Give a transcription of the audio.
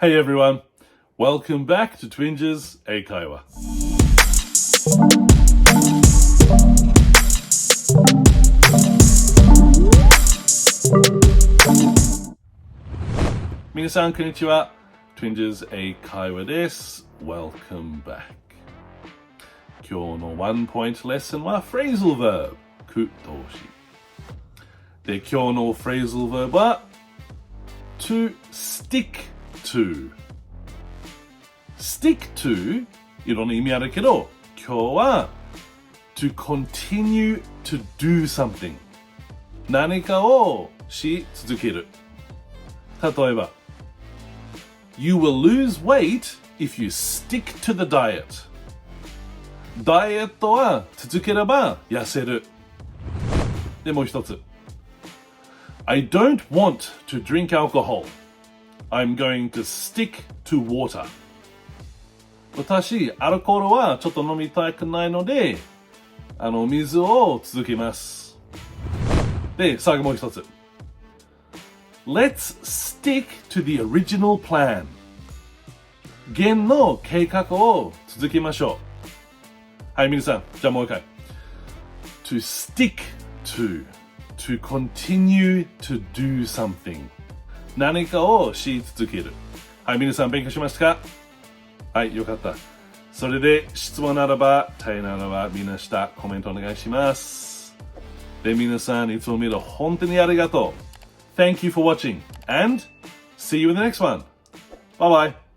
Hey everyone, welcome back to Twinges 英会話。皆さんこんにちは。Twinges 英会話です。Welcome back。今日のワンポイントレッスンは Phrasal Verb 句動詞。で、今日の Phrasal Verb は to stick to。stick to いろんな意味あるけど、今日は to continue to do something。何かをし続ける。例えば、You will lose weight if you stick to the diet。ダイエットは続ければ痩せる。で、もう一つ。I don't want to drink alcohol. I'm going to stick to water. 私、アルコールはちょっと飲みたくないので、水を続けます。で、最後もう一つ。Let's stick to the original plan. 原の計画を続けましょう。はい、皆さん、じゃあもう一回。To stick to continue to do something。何かをし続ける。はい、皆さん勉強しましたか？はい、よかった。それで質問ならば、大変ならば、みんな下コメントお願いします。で、皆さん、いつも見る本当にありがとう。Thank you for watching and see you in the next one. Bye bye.